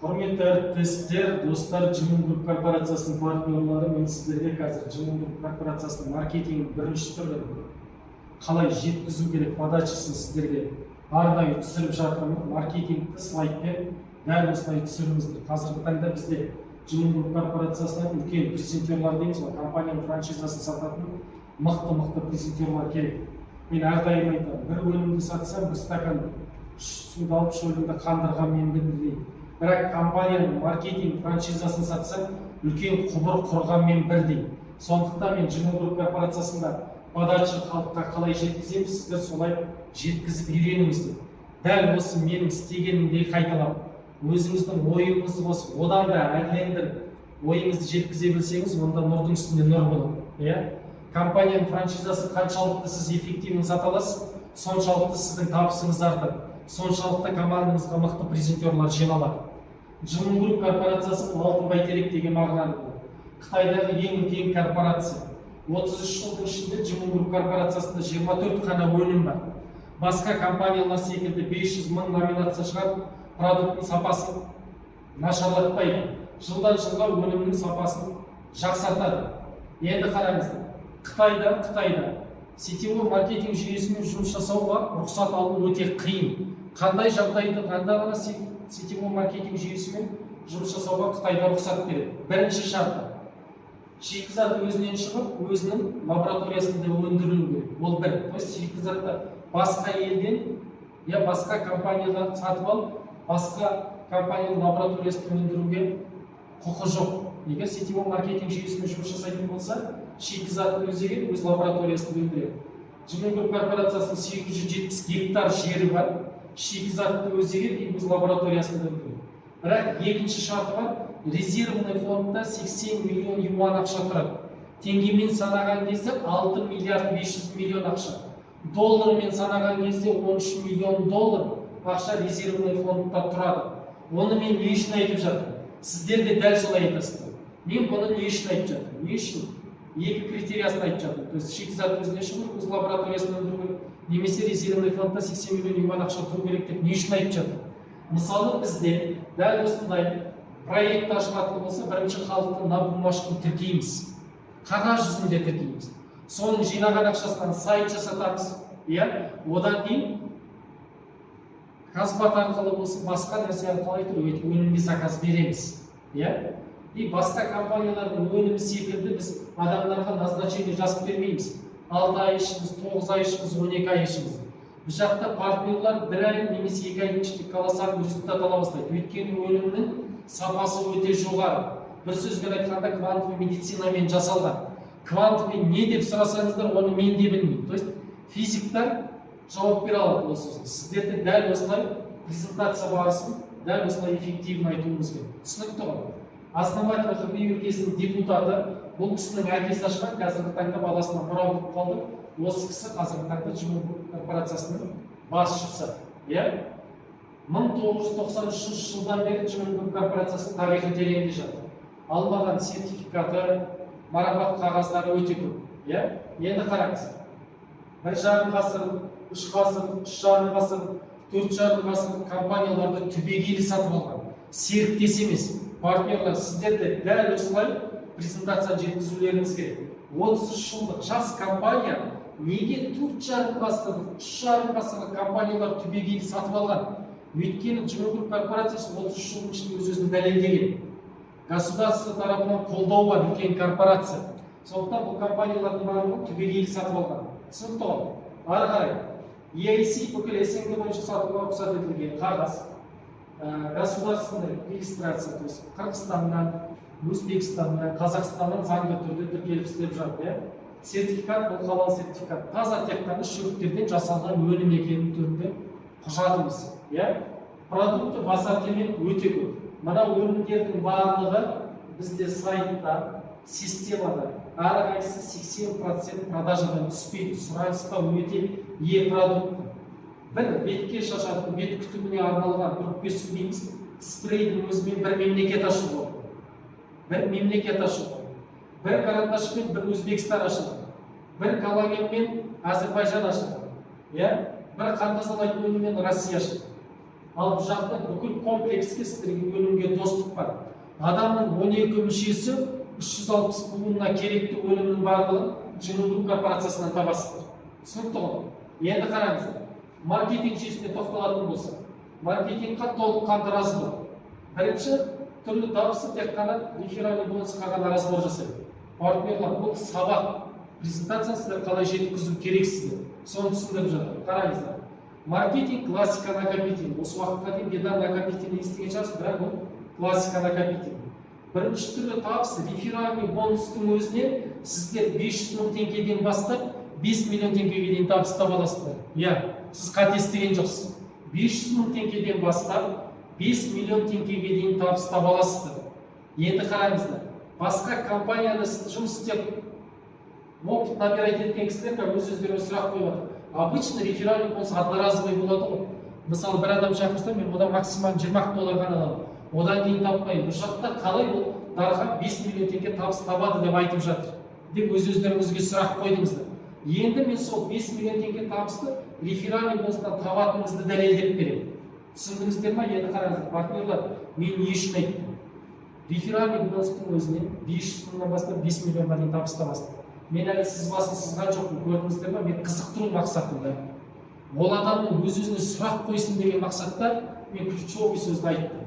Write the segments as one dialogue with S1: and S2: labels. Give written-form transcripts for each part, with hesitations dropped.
S1: Құрметті әріптестер, достар, Жымын Груп корпорациясының партнерлары, мен сіздерге қазір Жымын Груп корпорациясының маркетинг бірінші түрлі қалай жеткізу керек подачасын сіздерге арнайы түсіріп жатырмын. Маркетингті слайдпен дәл осылай түсіріңіздер. Қазіргі таңда бізде Жымын Груп корпорациясынан үлкен презентерлар дейміз, компанияның франшизасын сататын мықты презентерлар керек. Мен әрдайым айтамын, бір өнімді сатсам, бір стакан суды алып шөлімді қандырғанмен бірдей. Бірақ компанияның маркетинг франшизасын сатсам, үлкен құбыр құрғанмен бірдей. Сондықтан мен Жымын Груп корпорациясында подача халыққа қалай жеткіземін, сіздер солай жеткізіп үйреніңіздер. Дәл осы менің істегенімдей қайталап, өзіңіздің ойыңызды қосып, одан да әрлендіріп ойыңызды жеткізе білсеңіз, онда нұрдың үстінде нұр болады. Компанияның франшизасы қаншалықты сіз эффективно сата аласыз, соншалықты сіздің табысыңыз артады, соншалықты командаңызға мықты презентерлар жиналады. Жымын Груп корпорациясы алтын бәйтерек деген мағынаны бар. Қытайдағы ең үлкен корпорация. 33 жылдың ішінде Жымын Груп корпорациясында 24 қана өнім бар. Басқа компаниялар секілді 500 мың номинация шығарып, продукттың сапасын нашарлатпайды. Жылдан жылға өнімнің сапасын жақсартады. Енді қараңыздар. Қытайда сетевой маркетинг жүйесімен жұмыс жасауға рұқсат алу өте қиын. Қандай жағдайда ғана сетевой маркетинг жүйесімен жұмыс жасауға Қытайда рұқсат береді. Бірінші шарты, шикізат өзінен шығып, өзінің лабораториясында өндірілу керек. Ол бір. То есть шикізатты басқа елден, басқа компаниядан сатып алып, басқа компанияның лабораториясында өндіруге құқы жоқ. Егер сетевой маркетинг жүйесімен жұмыс жасайтын болса, шикізатты өзі келіп, өз лабораториясында өндіреді. Жымын Груп корпорациясының 870 гектар жері бар, шикізатты өзі келіп, өз лабораториясында өндіреді. Бірақ екінші шарты бар, резервный фондта 80 миллион юан ақша тұрады. Теңгемен санаған кезде 6 миллиард 500 миллион ақша. Доллармен санаған кезде 13 миллион доллар ақша резервный фондта тұрады. Оны мен не үшін айтып жатырмын? Сіздер де дәл солай айтасыздар. Мен бұны не үшін айтып жатырмын? Не үшін? Екі критериясын айтып жатырмын. То есть шикізат өзіне шығып, өз лабораториясында өндіру керек, немесе резервный фондта 80 миллион юан ақша тұру керек деп не үшін айтып жатырмын? Мысалы бізде дәл осындай проект ашылатын болса, бірінші халықты на бумажку тіркейміз. Қағаз жүзінде тіркейміз. Соның жинаған ақшасынан сайт жасатамыз. Одан кейін Казбат арқылы болсын, басқа нәрсе арқылы өнімге заказ береміз. И басқа компаниялардың өнімі секілді біз адамдарға назначение жазып бермейміз. 6 ай ішіңіз, 9 ай ішіңіз, 12 ай ішіңіз. Бұл жақта партнерлар 1 ай немесе 2 ай ішінде қаласаң результат ала бастайды. Өйткені өнімнің сапасы өте жоғары. Бір сөзбен айтқанда квантовый медицинамен жасалған. Квантовый не деп сұрасаңыздар, оны мен де білмеймін. То есть физиктар жауап бере алады осы сөзге. Сіздерде дәл осылай презентация барысын дәл осылай эффективно айтуымыз керек. Түсінікті ғой. Основатель ХБ өлкесінің депутаты, бұл кісінің әкесі ашқан, қазіргі таңда баласына мұра болып қалды. Осы кісі қазіргі таңда Жымын Груп корпорациясының басшысы. 1993 жылдан бері Жымын Груп корпорациясының тарихы тереңде жатыр. Алынған сертификаты, марапат қағаздары өте көп. Енді қараңыз. 1,5 ғасыр, 3 ғасыр, 3,5 ғасыр, 4,5 ғасыр компанияларды түбегейлі сатып алған. Серіктес емес. Партнерлар, сіздерде дәл осылай презентация жеткізулеріңіз керек. 33 жылдық жас компания неге 4,5 ғасыр, 3,5 ғасыр компаниялар түбегейлі сатып алған? Өйткені Жымын Груп корпорациясы 33 жылдың ішінде өз-өзін дәлелдеген. Государство тарапынан қолдау бар үлкен корпорация. Сондықтан бұл компаниялардың барлығын түбегейлі сатып алған. Түсінікті ғой. Ары қарай EIC бүкіл СНГ бойынша сатуға рұқсат етілген қағаз. Государственная регистрация, то есть Қырғызстаннан, Өзбекстаннан, Қазақстаннан заңды түрде тіркеліп істеп жатыр. Сертификат, бұл халал сертификат. Таза тек қана шөптерден жасалған өнім екенін түрінде құжатымыз. Продукты в ассортимент өте көп. Мына өнімдердің барлығы бізде сайтта, системада әрқайсысы 80% продажадан түспейді. Сұранысқа өте ие продукты. Бір бетке шашатын, бет күтіміне арналған бүріппесу дейміз, спрейдің өзімен бір мемлекет ашу болды. Бір мемлекет ашу болды. Бір карандашпен бір Өзбекстан ашылды. Бір коллагенмен Әзербайжан ашылды. Бір қандасалайтын өніммен Россия ашылды. Ал бұл жақта бүкіл комплекске сіздерге өнімге доступ бар. Адамның 12 мүшесі 360 буынына керекті өнімнің барлығын Жиналу корпорациясынан табасыздар. Түсінікті ғой? Енді қараңыздар. Маркетинг жүйесіне тоқталатын болса, маркетингқа толыққанды разбор. Бірінші түрлі табысы тек қана реферальный бонусқа ғана разбор жасайды. Партнерлар, бұл сабақ, презентацияны сіздер қалай жеткізу керексіздер. Соны түсіндіріп жатыр. Қараңыздар. Маркетинг классика накопительный. Осы уақытқа дейін бедан накопительный естіген шығарсыз, бірақ бұл классика накопительный. Бірінші түрлі табыс реферальный бонустың өзіне сіздер 500 мың теңгеден бастап 5 миллион теңгеге дейін табыс таба аласыздар. Иә, сіз қате істеген жоқсыз. 500 мың теңгеден бастап 5 миллион теңгеге дейін табыс таба аласыздар. Енді қараңыздар. Басқа компанияда жұмыс істеп опыт набирать еткен кісілер өз-өздеріне сұрақ қойып отыр. Обычно реферальный бонус одноразовый болады ғой. Мысалы, бір адам шақырса, мен одан максимум $20 ғана аламын. Одан кейін таппаймын. Бұл жақта қалай ол дарға 5 миллион теңге табыс табады деп айтып жатыр. Деп өз-өздеріңізге сұрақ қойдыңыздар. Енді мен сол 5 миллион теңге табысты реферальный бонустан табатыныңызды дәлелдеп беремін. Түсіндіңіздер ма? Енді қараңыздар, партнерлар, мен не үшін айттым? Реферальный бонустың өзіне 500 мыңнан бастап 5 миллионға дейін табыс табасыздар. Мен әлі сіз басын сызған жоқпын, көрдіңіздер ма? Мен қызықтыру мақсатында. Ол адамның өз-өзіне сұрақ қойсын деген мақсатта мен ключевой сөзді айттым.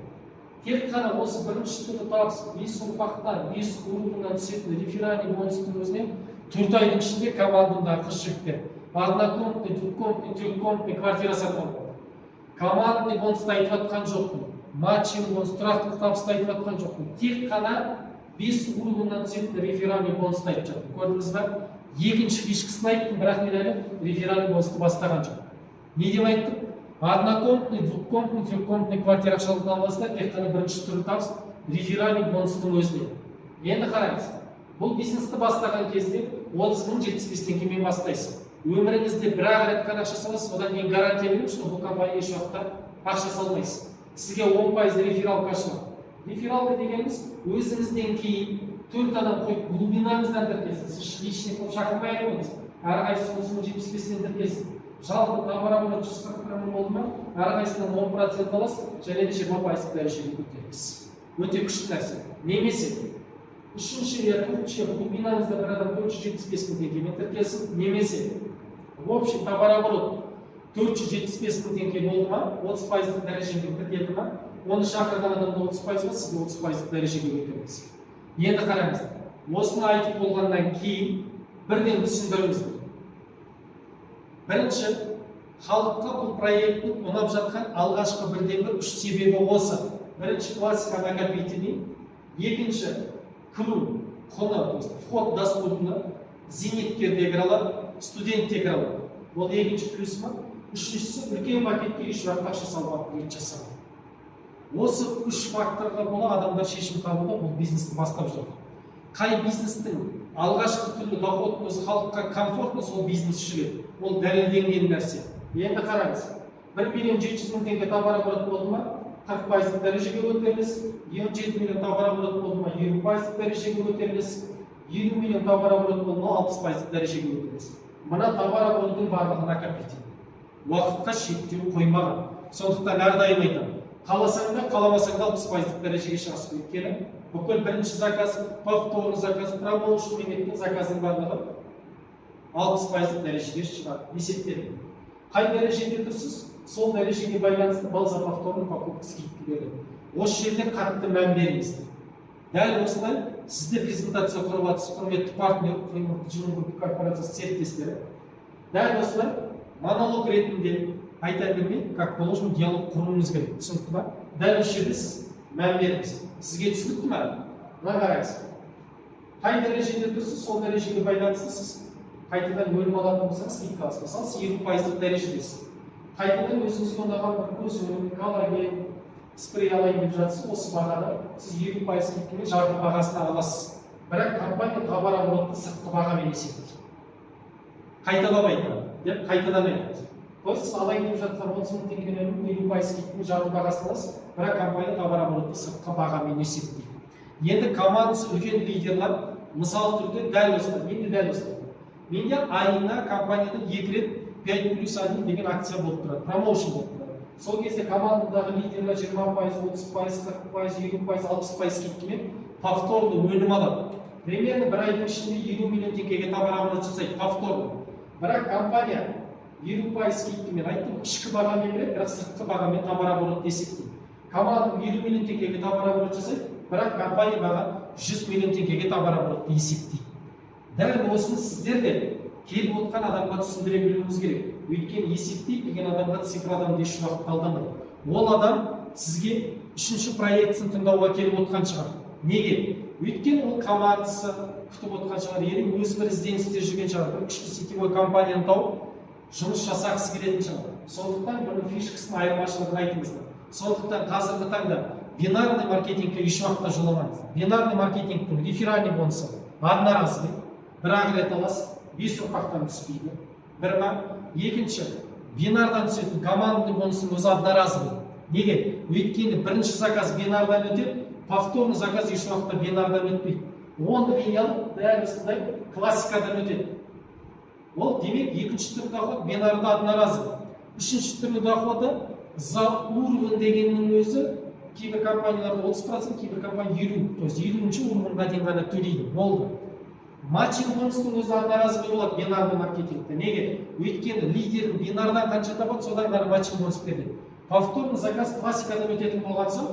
S1: Тек қана осы бірінші түрлі табыс 5 ұрпақтан 5 уровеньнан түсетін реферальный бонустың өзінен 4 айдың ішінде командамдағы қыз-жігіттер однокомнатный, двухкомнатный, трехкомнатный квартира сатып алды. Командный бонусты айтып жатқан жоқпын. Матчинг бонус, тұрақтылық табысты айтып жатқан жоқпын. Тек қана 5 уровеньнан түсетін реферальный бонусты айтып жатырмын. Көрдіңіз ба? Екінші фишкасын айттым, бірақ мен әлі реферальный бонусты бастаған жоқпын. Не деп айттым? Однокомнатный, двухкомнатный, трехкомнатный квартира ақшаларын аласыздар, тек қана бірінші түрлі табыс реферальный бонустың өзіне. Енді қараңыз. Бұл бизнесті бастаған кезде 30 мың 75 теңгемен бастайсыз. Өміріңізде бір-ақ рет қана ақша саласыз, одан кейін гарантия беремін, что бұл компания еш уақытта ақша салмайсыз. Сізге 10% рефералка ашылады. Рефералка дегеніміз өзіңізден кейін 4 адам қойып глубинаңыздан тіркелсін. Сіз личный болып шақырмай қойыңыз. Әрқайсысы 30 мың 75-тен тіркелсін. Жалпы товарооборот 140 мың болды ма, әрқайсынан 10% аласыз, және де 20% дәрежеге көтересіз. Өте күшті нәрсе. Немесе үшінші я төртінші глубинаңызда бір адам 475 мың теңгемен тіркелсін, немесе в общем товарооборот 475 мың теңге болды ма, 30% дәрежеге тіркелді ма, оны шақырған адамда 30% ма, сізге 30% дәрежеге көтересіз. Енді қараңыздар. Осыны айтып болғаннан кейін бірден түсіндіріңіздер. Бірінші, халыққа бұл проекттің ұнап жатқан алғашқы бірден-бір үш себебі осы. Бірінші, классика накопительный, екінші, кіру құны, вход доступны, зейнеткер де кіре алады, студент те кіре алады. Ол екінші плюс ма? Үшіншісі, үлкен пакетке еш уақыт ақша салмақ рет жасалады. Осы үш факторға бола адамдар шешім қабылдап бұл бизнесті бастап жатыр. Қай бизнестің алғашқы түрлі доход өзі халыққа комфортны, сол бизнес жүреді. Ол дәлелденген нәрсе. Енді қараңыз. 1 миллион 700 мың теңге товарооборот болды ма, 40% дәрежеге көтерілесіз. 17 миллион товарооборот болды ма, 20% дәрежеге көтерілесіз. 50 миллион товарооборот болды ма, 60% дәрежеге көтерілесіз. Мына товарообороттың барлығы накопительный. Уақытқа шектеу қоймаған. Сондықтан әрдайым айтамын. Қаласаң да, қаламасаң да 60% дәрежеге шығасыз. Өйткені бүкіл бірінші заказ, повторный заказ, промоушн демектің заказының барлығы 60% дәрежеге шығады. Есептеледі. Қай дәрежеде тұрсыз, сол дәрежеге байланысты балза повторный покупка скидка береді. Осы жерде қатты мән беріңіздер. Дәл осылай сізде презентация құрып жатырсыз, құрметті партнер, Жиналу корпорациясы серіктестері. Дәл осылай монолог ретінде айта бермей, как положено диалог құруыңыз керек. Түсінікті ма? Дәл осы жерде сіз мән беріңіз. Сізге түсінікті ме? Мына қараңыз. Қай дәрежеде тұрсыз, сол дәрежеге байланысты сіз қайтадан бөлім алатын болсаңыз, скидка аласыз. Мысалы, 20% дәрежедесіз. Қайтадан өзіңізге ұнаған бір көз өнімі, коллаген, спрей алайын деп жатсыз, осы бағада сіз 20% скидкамен жарты бағасына аласыз. Бірақ компания товарооборотты сыртқы бағамен есептейді. Қайталап айтамын, деп қайтадан айтамыз. Сіз алайын деп жатқан 30 мың теңгеден 20% скидкамен жарты бағасына аласыз, бірақ компания товарооборотты сыртқы бағамен есептейді. Енді командасы үлкен лидерлар мысал түрде дәл осылай, менде дәл осылай. Менде айына компанияда 2 рет 5+1 деген акция болып тұрады, промоушн болып тұрады. сол кезде командадағы лидерлер 20%, 30%, 40%, 50%, 60% кеткенмен повторно өнім алады. Примерно бір айдың ішінде 50 миллион теңгеге товарооборот жасайды повторно. Бірақ компания 50% кеткенмен айттым, ішкі бағамен береді, бірақ сыртқы бағамен товарооборот есептейді. Команда 50 миллион теңгеге товарооборот жасайды, бірақ компания баған 100 миллион теңгеге товарооборотты есептейді. Дәл осыны сіздер де келіп отқан адамға түсіндіре білуіңіз керек. Өйткені есептей білген адамға цифрадан еш уақыт талданбайды. Ол адам сізге үшінші проектісін тыңдауға келіп отқан шығар. Неге? Өйткені ол командасы күтіп отқан шығар, ері өзі бір ізденісте жүрген шығар, бір күшті сетевой компанияны тауып жұмыс жасағысы келетін шығар. Сондықтан бұның фишкасын, айырмашылығын айтыңыздар. Сондықтан қазіргі таңда бинарный маркетингке еш уақытта жоламаңыздар. Бинарный маркетингтің реферальный бонусы одноразовый, бір-ақ рет аласыз, 5 ұрпақтан түспейді. Бір ма? Екінші, бинардан түсетін командный бонустың өзі одноразовый. Неге? Өйткені бірінші заказ бинардан өтеді, повторный заказ еш уақытта бинардан өтпейді. 10 линиялық дәл осындай классикадан өтеді. Ол демек екінші түрлі доход бинарда одноразовый. Үшінші түрлі доходы за уровень дегеннің өзі кейбір компанияларда 30%, кейбір компания 50%, то есть 50-ші уровеньға дейін ғана төлейді. Болды. Матчинг бонустың өзі одноразовый болады бинарный маркетингте. Неге? Өйткені лидердің бинардан қанша табады, содан ғана матчинг бонус береді. Повторный заказ классикадан өтетін болған соң,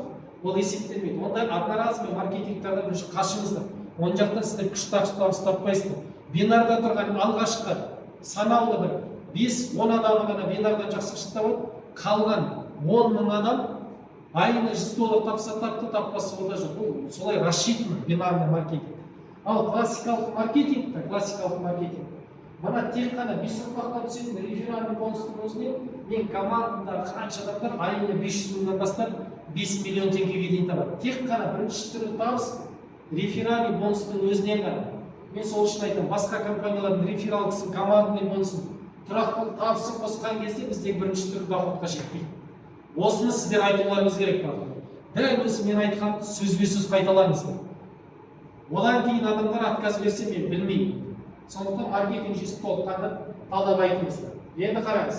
S1: ол есептелмейді. Ондай одноразовый маркетингтерден бірінші қашыңыздар. Он жақтан сіздер күш табыс таппайсыздар. Бинарда тұрған алғашқы санаулы бір 5-10 адамы ғана бинардан жақсы ақша табады. Қалған 10 мың адам айына $100 тапса тапты, таппаса ол да жоқ. Ол солай рассчитан бинарный маркетинг. Ал классикалық маркетинг, мына тек қана 5 ұрпақтан түсетін реферальный бонустың өзіне мен командамдағы қанша адамдар айына 500 мыңнан бастап 5 миллион теңгеге дейін табады. Тек қана бірінші түрі табыс реферальный бонустың өзінен ғана. Мен сол үшін айтамын, басқа компаниялардың рефералдысын, командный бонусын, тұрақты табысын қосқан кезде біздегі бірінші түрі доходқа жетпейді. Осыны сіздер айтуларыңыз керек бар. Дәл осы мен айтқанды сөзбе-сөз қайталаңыздар. Одан кейін адамдар отказ берсе мен білмеймін. Сондықтан маркетинг жүйесі толыққанды талдап айтыңыздар. Енді қараңыз.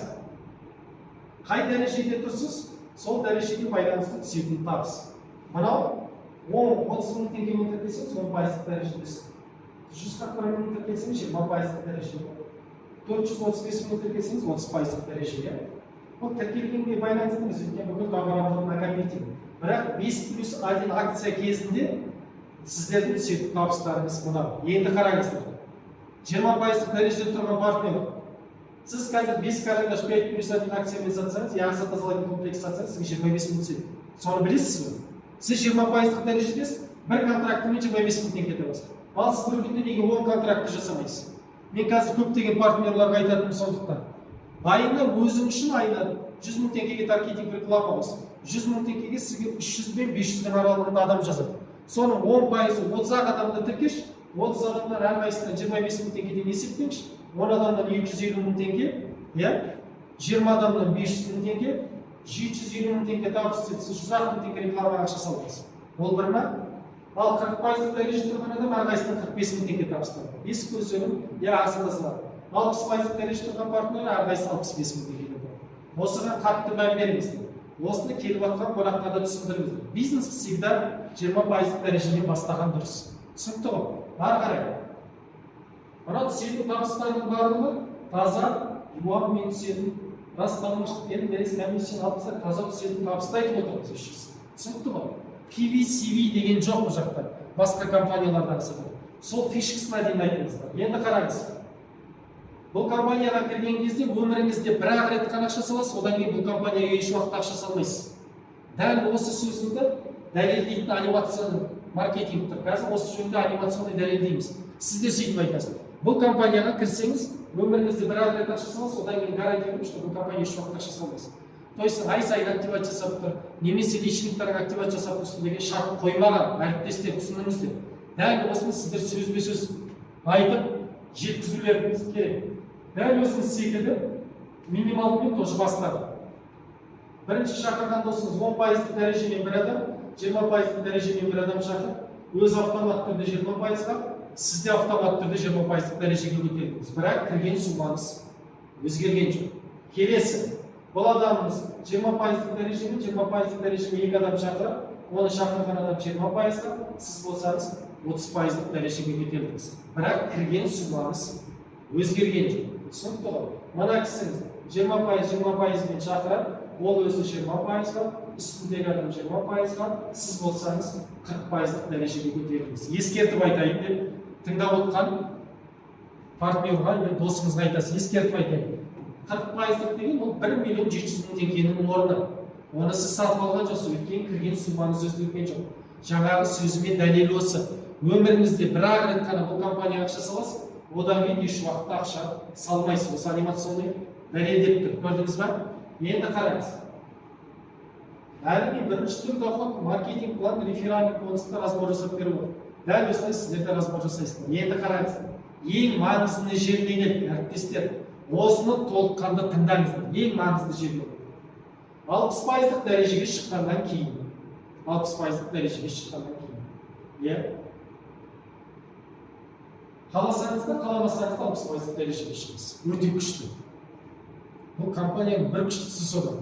S1: Қай дәрежеде тұрсыз, сол дәрежеге байланысты түсетін табыс. Мынау 10-30 мың теңгемен тіркелсеңіз 10% дәрежедесіз. 141 мың тіркелсеңіз 20% дәрежеде. 435 мың тіркелсеңіз 30% дәрежеде. Бұл тіркелгенге байланысты емес, өйткені бүкіл товарооборот накопительный. Бірақ 5+1 акция кезінде сіздердің түсетін табыстарыңыз мынау. Енді қараңыздар. 20% дәрежеде тұрған партнер. Сіз қазір 5 карандаш 5+1 акциямен сатсаңыз, яғса тазалайтын комплекс сатсаңыз, сізге 25 мың түседі. Соны білесіз бе? Сіз 20% дәрежедесіз, бір контрактымен 25 мың теңге табасыз. Ал сіз бір күнде неге 10 контрактты жасамайсыз? Мен қазір көптеген партнерларға айтатыным сондықтан. Айына өзің үшін айына 100 мың теңгеге таргетинг реклама болсын. 100 мың теңгеге сізге 300 бен 500 аралығында адам жазады. Соның 10%-ы 30 адамды тіркеш, 30 адамдар әрқайсысына 25 мың теңгеден есептеңізші. 10 адамнан 250 мың теңге, 20 адамнан 500 мың теңге, 750 мың теңге табыс етсін, 100 мың теңге реклама ақша саласыз. Ол бір ма? Ал 40% дәрежеде тұрған адам әрқайсысына 45 мың теңге табыс табады. Бес көзінің, ақша салады. 60% дәрежеде тұрған партнер әрқайсысы 65 мың теңге табады. Осыған қатты мән беріңіздер. Осыны келіп жатқан қонаққа да түсіндіріңіздер. Бизнес всегда 20% дәрежеден бастаған дұрыс. Түсінікті ғой? Ары қарай. Мына түсетін табыстардың барлығы таза, юанмен түсетін, расталмыш беріс комиссияны алып тастап, таза түсетін табысты айтып отырмыз. Түсінікті ғой? PV, CV деген жоқ бұл жақта. Басқа компаниялардан сатады. Сол фишкасына дейін айтыңыздар. Енді қараңыз. Бұл компанияға кірген кезде өміріңізде бір-ақ рет қана ақша саласыз, одан кейін бұл компанияға еш уақытта ақша салмайсыз. Дәл осы сөзімді дәлелдейтін анимацияның маркетинг тұр. Қазір осы жөнінде анимационный дәлелдейміз. Сіз де сөйтіп айтасыз. Бұл компанияға кірсеңіз, өміріңізде бір-ақ рет ақша саласыз, одан кейін гарантия беремін, что бұл компания еш уақытта ақша салмайсыз. То есть ай сайын активация жасап тұр, немесе личниктарға активация жасап тұрсын деген шарт қоймаған, әріптестер түсініңіздер. Дәл осыны сіздер сөзбе-сөз айтып жеткізулеріңіз керек. Дәл өзіңіз секілді минималмен тоже бастады. Бірінші шақырған досыңыз 10% дәрежемен бір адам, 20% дәрежемен бір адам шақыр, өз автомат түрде 20%-ға, сізде автомат түрде 20% дәрежеге көтердіңіз. Бірақ кірген суммаңыз өзгерген жоқ. Келесі бұл адамымыз 20% дәрежемен 20% дәрежеге 2 адам шақырып, оны шақырған адам 20%-ға, сіз болсаңыз 30% дәрежеге көтерілдіңіз. Бірақ кірген сумаңыз өзгерген жоқ. Түсінікті ғой? Мына кісіңіз 20%-мен шақырып, ол өзі 20%-ға, үстіндегі адам 20%-ға, сіз болсаңыз 40% дәрежеге көтерілдіңіз. Ескертіп айтайын деп, тыңдап отқан партнерға, досыңызға айтасыз, ескертіп айтайын. 40% деген ол 1.700.000 теңгенің орны. Оны сіз сатып алған жоқсыз, өйткені кірген сумаңыз өзгерген жоқ. Жаңағы сөзіме дәлел осы. Өміріңізде бір-ақ рет қана бұл компанияға ақша саласыз, одан кейін еш уақытта ақша салмайсыз. Осы анимационный дәлелдеп тұр. Көрдіңіз ба? Енді қараңыз. Әлі мен бірінші түр доход, маркетинг план, реферальный бонусты разбор жасап беріп отыр. Дәл осылай сіздер де разбор жасайсыздар. Енді қараңыз. Ең маңызды жеріне келдік, әріптестер. Осыны толыққанды тыңдаңыздар. Ең маңызды жеріне. 60% дәрежеге шыққаннан кейін. 60% дәрежеге шыққаннан кейін. Қаласаңыз да, қаламасаңыз да 60% дәрежеге шығыңыз. Өте күшті. Бұл компанияның бір күштісі содан.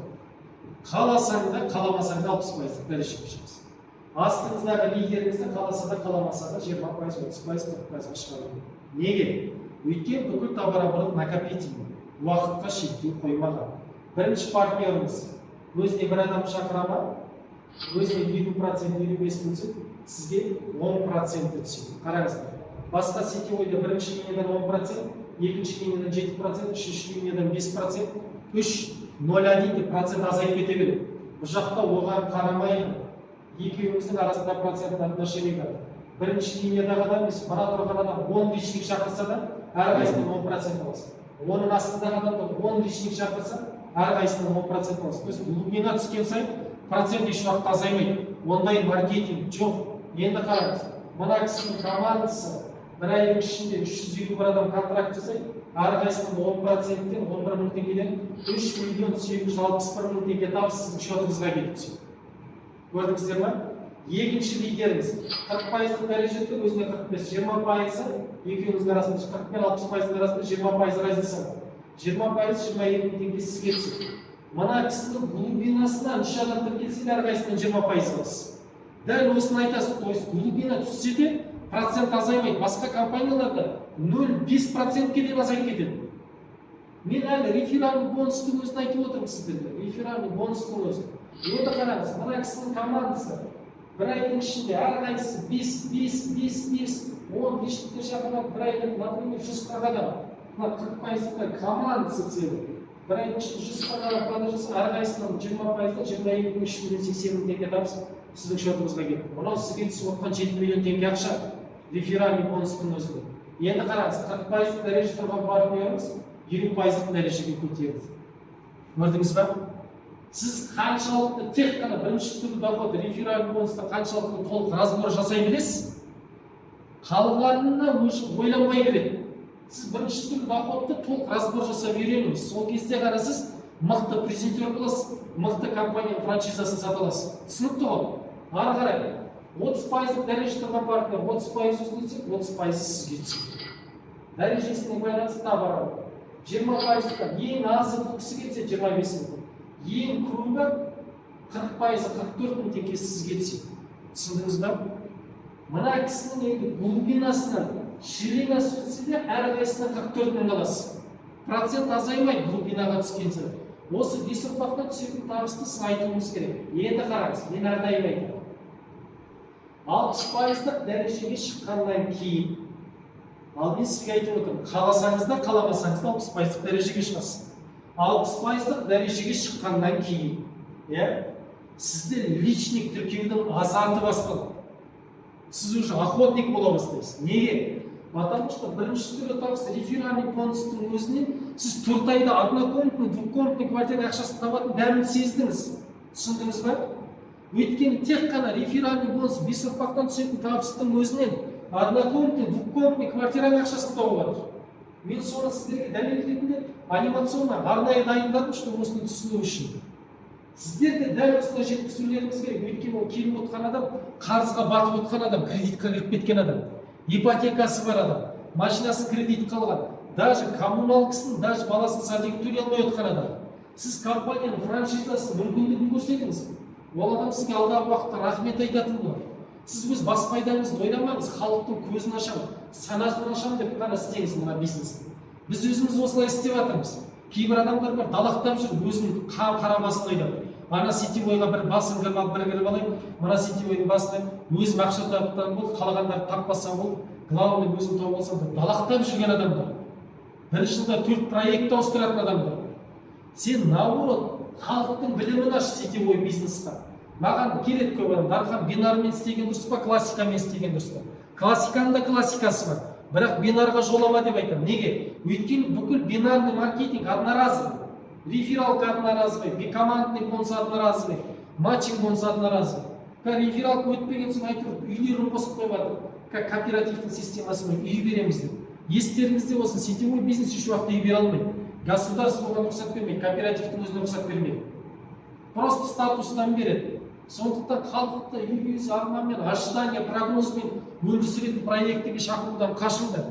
S1: Қаласаң да, қаламасаң да 60% дәрежеге шығыңыз. Астыңыздағы лидеріңізді қаласа да, қаламаса да 20%, 30%, 40%-ға шығады. Неге? Өйткені бүкіл товарооборот накопительный. Уақытқа шектеу қоймаған. Бірінші партнеріңіз өзіне бір адам шақыра ма, өзіне 20% 25%, сізге 10% түседі. Қараңыздар. Басқа сетевойда бірінші линиядан 10%, екінші линиядан 7%, үшінші линиядан 5%, 3.01 деп процент азайып кете береді. Бұл жақта оған қарамай, екеуіңіздің арасында проценттің отношение бар. Бірінші линиядағы адам емес, мына тұрған адам 10 личник шақырса да, әрқайсынан 10% аласыз. Оның астындағы адамды 10 личник шақырса, әрқайсынан 10% аласыз. То есть глубина түскен сайын процент еш уақытта азаймайды. Ондай маркетинг жоқ. Енді қараңыз, мына кісінің командасы бір айдың ішінде 351 адам контракт жасайды, әрқайсынан 10%-тен 11 мың теңгеден 3.761.000 теңге табыс сіздің счетыңызға келіп түседі. Көрдіңіздер ме? Екінші лидеріңіз 40% дәрежеде өзіне 45, 20%, екеуіңіздің арасында 40 пен 60% арасында 20% разница бар. 20% 22 мың теңге сізге түседі. Мына кісінің глубинасынан 3 адам тіркелсе де әрқайсынан 20% аласыз. Дәл осыны айтасыз, то есть глубина түссе де процент азаймайды. Басқа компанияларда 0,5%-ке дейін азайып кетеді. Мен әлі реферальный бонустың өзін айтып отырмын сіздерге. Реферальный бонустың өзін. Енді қараңыз, мына кісінің командасы бір айдың ішінде әрқайсысы 5, 10 личниктер шақырады, бір айда, например, 140 адам. Мына 40%-ға командасы целый. Бір айдың ішінде 140 адам продажасы, әрқайсынан 20%-да 22.380 мың теңге табыс сіздің счетыңызға келді. Мынау сізге түсіп отқан 7 миллион теңге ақша реферальный бонустың өзінде. Енді қараңыз, 40% дәреже тұрған партнеріңіз 20% дәрежеге көтерді. Көрдіңіз ба? Сіз қаншалықты тек қана бірінші түрлі доход реферальный бонуста қаншалықты толық разбор жасай білесіз, қалғанына ойланбай кіреді. Сіз бірінші түрлі доходты толық разбор жасап үйреніңіз. Сол кезде қарасыз, мықты презентер боласыз, мықты компания франшизасын сата аласыз. Түсінікті ғой? Ары қарай 30% дәреже тұрған партнер 30% өзіне түседі, 30% сізге түседі. Дәрежесіне байланысты табар. 20%-дан ең азы бұл кісі кетсе 25 мың. Ең көбі 40%, 44 мың теңге сізге түседі. Түсіндіңіз ба? Мына кісінің енді глубинасынан ширинасы өтсе де әрқайсынан 44 мың аласыз. Процент азаймайды глубинаға түскен сайын. Осы бес ұрпақтан түсетін табысты сіз айтуыңыз керек. Енді қараңыз, мен әрдайым айтамын. 60%-лық дәрежеге шыққаннан кейін, ал мен сізге айтып отырмын, қаласаңыз да, қаламасаңыз да 60%-лық дәрежеге шығасыз. 60%-лық дәрежеге шыққаннан кейін, сізде личник тіркеудің азарты басталады. Сіз уже охотник бола бастайсыз. Неге? Потому что бірінші түрлі табыс реферальный бонустың өзінен сіз 4 айда однокомнатный, двухкомнатный квартира ақшасын табатын дәмін сездіңіз. Түсіндіңіз ба? Өйткені тек қана реферальный бонус бес ұрпақтан түсетін табыстың өзінен однокомнатный, двухкомнатный квартираның ақшасын тауып жатыр. Мен соны сіздерге дәлел ретінде анимационно арнайы дайындадым, что осыны түсіну үшін. Сіздер де дәл осылай жеткізулеріңіз керек. Өйткені ол келіп отқан адам, қарызға батып отқан адам, кредитқа кіріп кеткен адам, ипотекасы бар адам, машинасын кредит қалған, даже коммуналкасын, даже баласын садик төлей алмай отқан адам. Сіз компанияның франшизасын мүмкіндігін көрсетіңіз. Ол адам сізге алдағы уақытта рахмет айтатын болады. Сіз өз бас пайдаңызды ойламаңыз, халықтың көзін ашамын, санасын ашамын деп қана істеңіз мына бизнесті. Біз өзіміз осылай істеп жатырмыз. Кейбір адамдар бар, далақтап жүр, өзінің қара басын ойнап. Ана сетевойға бір басын кіріп алып, бір кіріп алайын, мына сетевойдың басына өзім ақша таптан болды, қалғандарды таппасам болды, главный өзім тауып алсам деп далақтап жүрген адамдар. Бір жылда 4 проект ауыстыратын адамдар. Сен наоборот, халықтың білімін аш сетевой бизнесқа. Маған келеді көп адам, Дархан бинармен істеген дұрыс па, классикамен істеген дұрыс па? Классиканың да классикасы бар, бірақ бинарға жолама деп айтамын. Неге? Өйткені бүкіл бинарный маркетинг одноразовый. Рефералка одноразовый, командный бонус одноразовый, матчинг бонус одноразовый. Рефералка өтпеген соң айтып, үйлерін қосып қойып жатыр. Как кооперативтің системасымен үй береміз деп. Естеріңізде болсын, сетевой бизнес еш уақытта үй бере алмайды. Государство оған рұқсат бермейді, кооперативтің өзіне рұқсат бермейді. Просто статустан береді. Сондықтан халықты үй арманмен, ожидание, прогнозбен өмір сүретін проектіге шақырудан қашыңдар.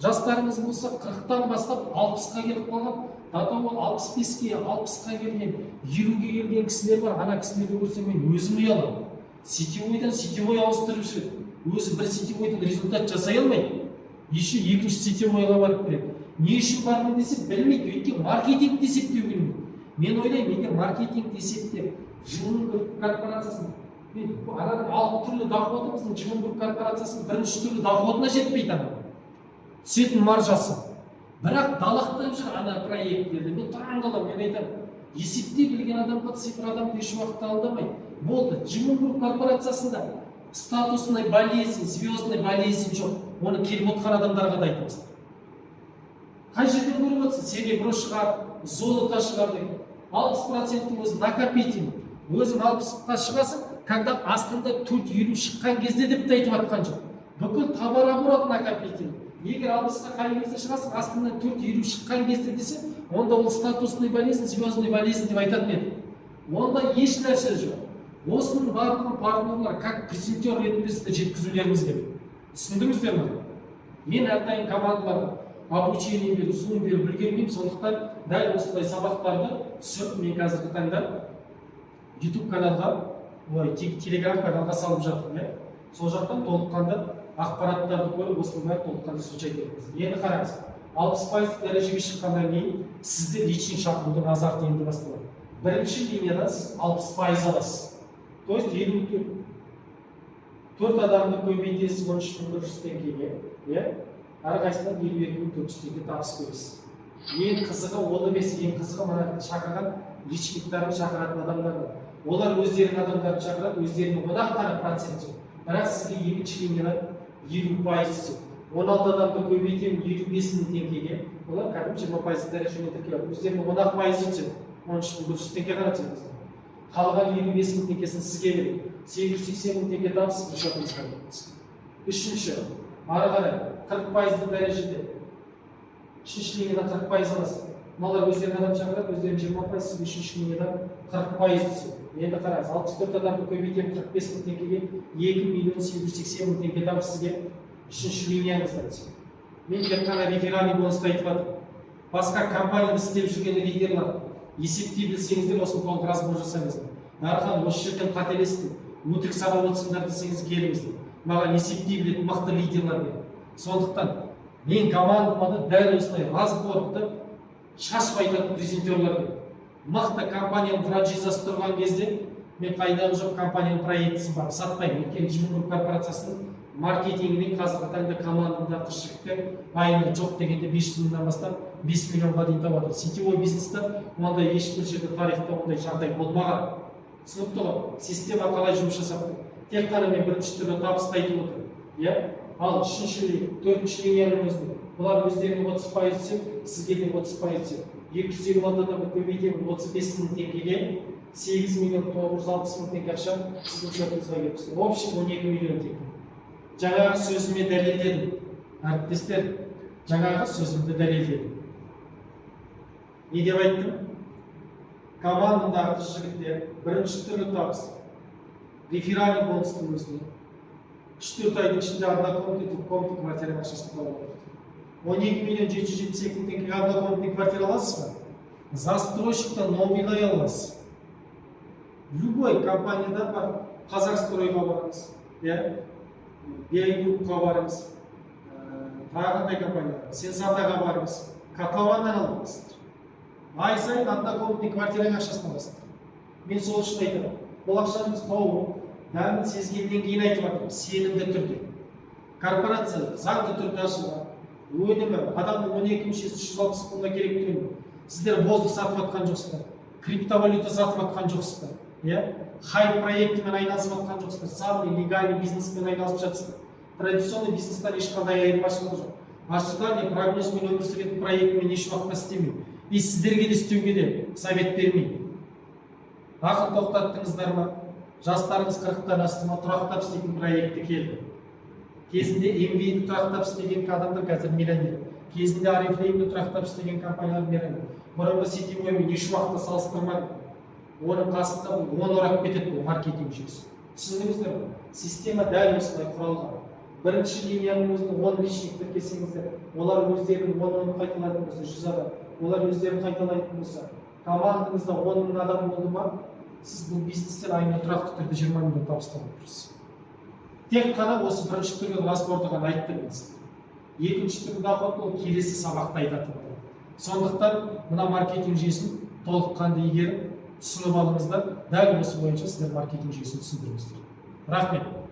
S1: Жастарыңыз болса 40-тан бастап 60-қа келіп қалған, ол 65-ке, 60-қа келген, 50-ге келген кісілер бар. Ана кісілерді көрсем мен өзім ұяламын. Сетевойдан сетевой ауыстырып жүреді. Өзі бір сетевойдан результат жасай алмайды. Еще екінші сетевойға барып береді. Не үшін бармын десе білмейді, өйткені маркетинг есептеу білмейді. Мен ойлаймын, егер маркетинг есептеп Жымын Групп корпорациясын, ананың 6 түрлі доходымыздың Жымын Групп корпорациясының бірінші түрлі доходына жетпейді ана. Түсетін маржасы. Бірақ далақтап жүр ана проекттерді. Мен таң қаламын, мен айтамын, есептей білген адамға цифр адамды еш уақытта алдамайды. Болды, Жымын Групп корпорациясында статусный болезнь, звездный болезнь жоқ. Оны келіп отқан адамдарға да айтамыз. Қай жерден көріп отырсың? Серебро шығар, золото шығар деген. 60% өзі накопительный. Өзің 60-қа шығасың, когда астында 4-50 шыққан кезде деп те айтып атқан жоқ. Бүкіл товарооборот накопительный. Егер 60-қа қай кезде шығасың, астында 4-50 шыққан кезде десе, онда ол статусный болезнь, звездный болезнь деп айтатын еді. Онда еш нәрсе жоқ. Осының барлығын партнерлар как презентер ретінде сізді жеткізулеріңіз керек. Түсіндіңіздер ме? Мен әрдайым командаларға обучение беріп, Zoom беріп үлгермеймін, сондықтан дәл осындай сабақтарды түсіріп, мен қазіргі таңда YouTube каналға, Telegram каналға салып жатырмын. Сол жақтан толыққанды ақпараттарды көріп, осының бәрін толыққанды изучать етіңіз. Енді қараңыз, 60% дәрежеге шыққаннан кейін сізде личный шақырудың азарты енді басталады. Бірінші линиядан сіз 60% аласыз. То есть 4 адамды көбейтесіз 13.400 теңгеге, әрқайсынан 52.400 теңге табыс көресіз. Ең қызығы ол емес, ең қызығы мына шақырған личниктарын шақыратын адамдар. Олар өздерінің адамдарын шақырады, өздерінің одақтары процент жоқ. Бірақ сізге екінші линиядан 50%. 16 адамды көбейтемін 55.000 теңгеге, олар кәдімгі 20% дәрежемен тіркеледі. Өздерінің одақ пайызы түседі, 13.400 теңге ғана түседі. Қалған 55.000 теңгесін сізге береді. 880.000 теңге табыс сіздің шотыңызға кетеді. Үшінші, ары қарай 40% дәрежеде. Үшінші линиядан 40% аласыз. Мыналар өздерінің адам шақырады, өздерінің 20%, сізге үшінші линиядан 40% түседі. Енді қараңыз, 64 адамды көбейтемін 45.000 теңгеге, 2.880.000 теңге табыс сізге үшінші линияңыздан түседі. Мен тек қана реферальный бонусты айтып жатырмын. Басқа компанияда істеп жүрген лидерлар есептей білсеңіздер, осыны толық разбор жасаңыздар. Дархан, осы жерден қателестім, өтірік сабап отырсыңдар десеңіз келіңіздер. Маған есептей білетін мықты лидерлар керек. Сондықтан мен командама да дәл осылай разборды шашып айтатын презентерлар керек. Мықты компанияның франшизасы тұрған кезде мен қайдағы жоқ компанияның проектісін барып сатпаймын. Өйткені Жымын Групп корпорациясының маркетингінің қазіргі таңда командада жігіттер айына жоқ дегенде 500 мыңнан бастап 5 миллионға дейін табады. Сетевой бизнесте ондай ешбір жерде тарихта ондай жағдай болмаған. Түсінікті ғой, система қалай жұмыс жасап тұр. Тек қана мен бірінші түрлі табысты айтып отырмын. Ал үшінші, төртінші линияның өзінде бұлар өздерінің 30% түсіп, сізге де 30% түсіп. 250 адамды көбейтемін 35.000 теңгеге, 8.960.000 теңге ақша сіздің шотыңызға келіп түсті. Общий 12 миллион теңге. Жаңағы сөзіме дәлелдедім. Әріптестер, жаңағы сөзімді дәлелдедім. Не деп айттым? Командадағы жігіттер бірінші түрлі табыс. Реферальный бонустың өзіне. 3-4 айдың ішінде однокомнатный квартира ақшасын тауып отыр. 12.772.000 теңгеге однокомнатный квартира аласыз ба? застройщикта новыйлай аласыз. Любой компанияда бар, Қазақстройға барыңыз, Бейгруппқа барыңыз, тағы компания, Сенсатаға барыңыз, котлованнан аласыздар. Ай сайын однокомнатный квартираның ақшасын аласыздар. Мен сол үшін айтамын, бұл ақшаны біз тауып, дәмін сезгеннен кейін айтып жатырмын, сенімді түрде. Корпорация заңды түрде ашылған, өнімі адамның 12 мүшесі 360 мыңға керек түгел. Сіздер воздух сатып жатқан жоқсыздар, криптовалюта сатып жатқан жоқсыздар, хай проектімен айналысып жатқан жоқсыздар, самый легальный бизнеспен айналысып жатсыздар. Традиционный бизнестен ешқандай айырмашылығы жоқ. Ожидание, прогнозмен өмір сүретін проектімен еш уақытта істемеймін. И сіздерге де істеуге де совет бермеймін. Ақыл тоқтаттыңыздар ма? Жастарыңыз 40-тан асты ма? Тұрақтап істейтін проекті келді. Кезінде MBA-ді тұрақтап істеген адамдар қазір миллионер. Кезінде Oriflame-ді тұрақтап істеген компаниялар миллионер. Бұрынғы Ситимоймен еш уақытта салыстырмады. Оның қасында 10 орап кетеді бұл маркетинг жүйесі. Түсіндіңіздер ме? Система дәл осылай құралған. Бірінші линияның өзінде 10 личник тіркесеңіздер, олар өздерінің 10-ын қайталайтын болса 100 адам, олар өздерін қайталайтын болса, командаңызда 10 мың адам болды ма, сіз бұл бизнестен айына тұрақты түрде 20 миллион табыстап отырсыз. Тек қана осы бірінші түргі разборды ғана айттым мен сізге. Екінші түргі доходты ол келесі сабақта айтатын болады. Сондықтан мына маркетинг жүйесін толыққанды игеріп түсініп алыңыздар, дәл осы бойынша сіздер маркетинг жүйесін түсіндіріңіздер. Рахмет.